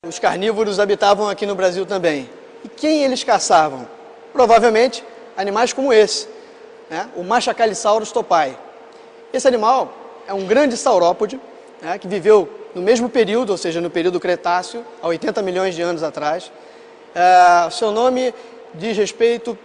Os carnívoros habitavam aqui no Brasil também. E quem eles caçavam? Provavelmente animais como esse, né? O Machacalisaurus topai. Esse animal é um grande saurópode, né, que viveu no mesmo período, ou seja, no período Cretáceo, há 80 milhões de anos atrás. Seu nome diz respeito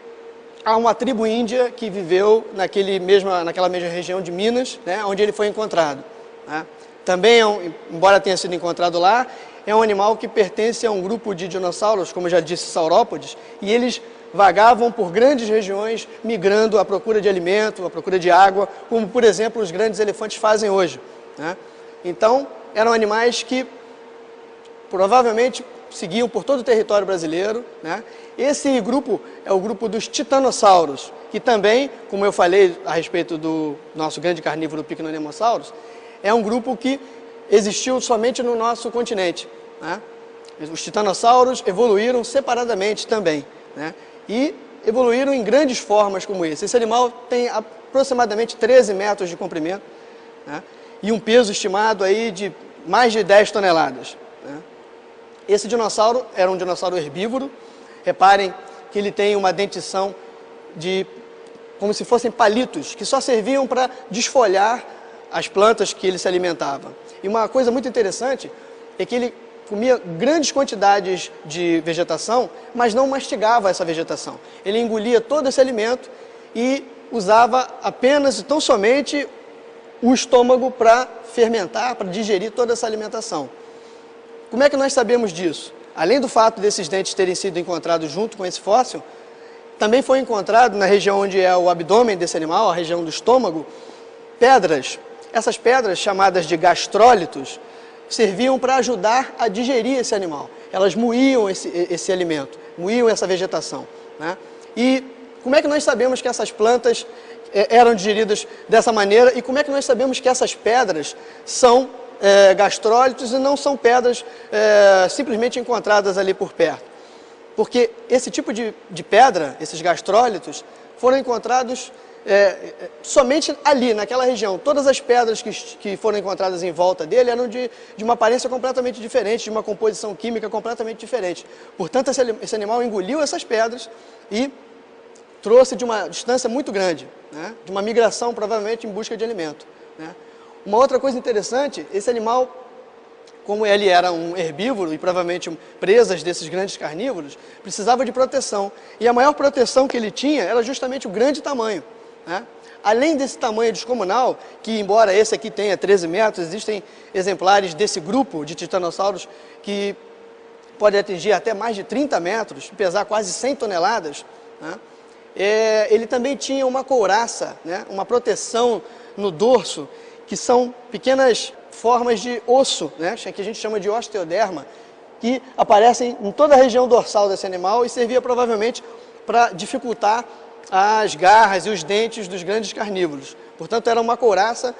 a uma tribo índia que viveu naquela mesma região de Minas, né, onde ele foi encontrado, né? Também, embora tenha sido encontrado lá, é um animal que pertence a um grupo de dinossauros, como eu já disse, saurópodes, e eles vagavam por grandes regiões, migrando à procura de alimento, à procura de água, como, por exemplo, os grandes elefantes fazem hoje, né? Então, eram animais que provavelmente seguiam por todo o território brasileiro, né? Esse grupo é o grupo dos titanossauros, que também, como eu falei a respeito do nosso grande carnívoro Pycnonemosaurus, é um grupo que existiu somente no nosso continente, né? Os titanossauros evoluíram separadamente também, né? E evoluíram em grandes formas como esse. Esse animal tem aproximadamente 13 metros de comprimento, né? E um peso estimado aí de mais de 10 toneladas, né? Esse dinossauro era um dinossauro herbívoro. Reparem que ele tem uma dentição como se fossem palitos, que só serviam para desfolhar as plantas que ele se alimentava. E uma coisa muito interessante é que ele comia grandes quantidades de vegetação, mas não mastigava essa vegetação. Ele engolia todo esse alimento e usava apenas e tão somente o estômago para fermentar, para digerir toda essa alimentação. Como é que nós sabemos disso? Além do fato desses dentes terem sido encontrados junto com esse fóssil, também foi encontrado na região onde é o abdômen desse animal, a região do estômago, pedras. Essas pedras, chamadas de gastrólitos, serviam para ajudar a digerir esse animal. Elas moíam esse alimento, moíam essa vegetação, né? E como é que nós sabemos que essas plantas eram digeridas dessa maneira, e como é que nós sabemos que essas pedras são gastrólitos e não são pedras simplesmente encontradas ali por perto? Porque esse tipo de pedra, esses gastrólitos, foram encontrados somente ali, naquela região. Todas as pedras que foram encontradas em volta dele eram de uma aparência completamente diferente, de uma composição química completamente diferente. Portanto, esse animal engoliu essas pedras e trouxe de uma distância muito grande, né? De uma migração, provavelmente, em busca de alimento, né? Uma outra coisa interessante, esse animal, como ele era um herbívoro e provavelmente presas desses grandes carnívoros, precisava de proteção. E a maior proteção que ele tinha era justamente o grande tamanho, né? Além desse tamanho descomunal, que embora esse aqui tenha 13 metros, existem exemplares desse grupo de titanossauros que podem atingir até mais de 30 metros, pesar quase 100 toneladas, né? Ele também tinha uma couraça, né? Uma proteção no dorso, que são pequenas formas de osso, né, que a gente chama de osteoderma, que aparecem em toda a região dorsal desse animal e servia provavelmente para dificultar as garras e os dentes dos grandes carnívoros. Portanto, era uma couraça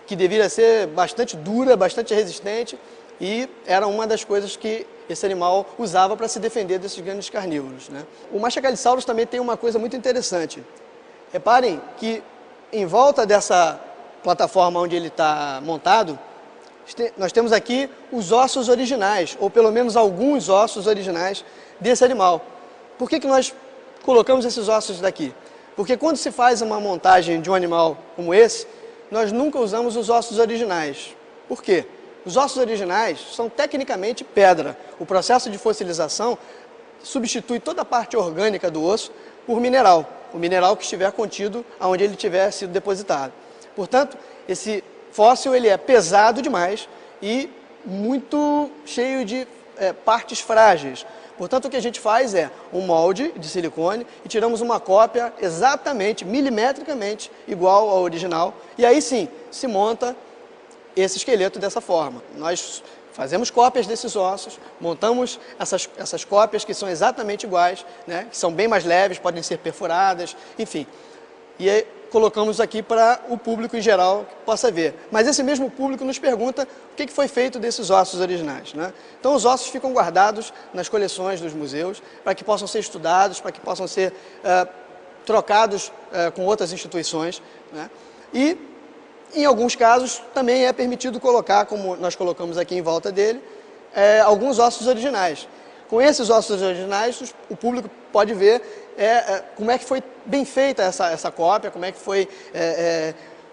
que deveria ser bastante dura, bastante resistente, e era uma das coisas que esse animal usava para se defender desses grandes carnívoros, né? O Machacalisaurus também tem uma coisa muito interessante. Reparem que em volta dessa plataforma onde ele está montado, nós temos aqui os ossos originais, ou pelo menos alguns ossos originais desse animal. Por que nós colocamos esses ossos daqui? Porque quando se faz uma montagem de um animal como esse, nós nunca usamos os ossos originais. Por quê? Os ossos originais são tecnicamente pedra. O processo de fossilização substitui toda a parte orgânica do osso por mineral, o mineral que estiver contido onde ele tiver sido depositado. Portanto, esse fóssil ele é pesado demais e muito cheio de partes frágeis. Portanto, o que a gente faz é um molde de silicone e tiramos uma cópia exatamente, milimetricamente igual ao original. E aí sim, se monta esse esqueleto dessa forma. Nós fazemos cópias desses ossos, montamos essas cópias que são exatamente iguais, né, que são bem mais leves, podem ser perfuradas, enfim. E aí colocamos aqui para o público em geral que possa ver. Mas esse mesmo público nos pergunta o que foi feito desses ossos originais, né? Então os ossos ficam guardados nas coleções dos museus para que possam ser estudados, para que possam ser trocados com outras instituições, né? E em alguns casos também é permitido colocar, como nós colocamos aqui em volta dele, alguns ossos originais. Com esses ossos originais, o público pode ver como é que foi bem feita essa cópia, como é que foi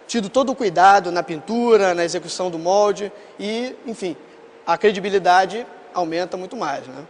tido todo o cuidado na pintura, na execução do molde e, enfim, a credibilidade aumenta muito mais, né?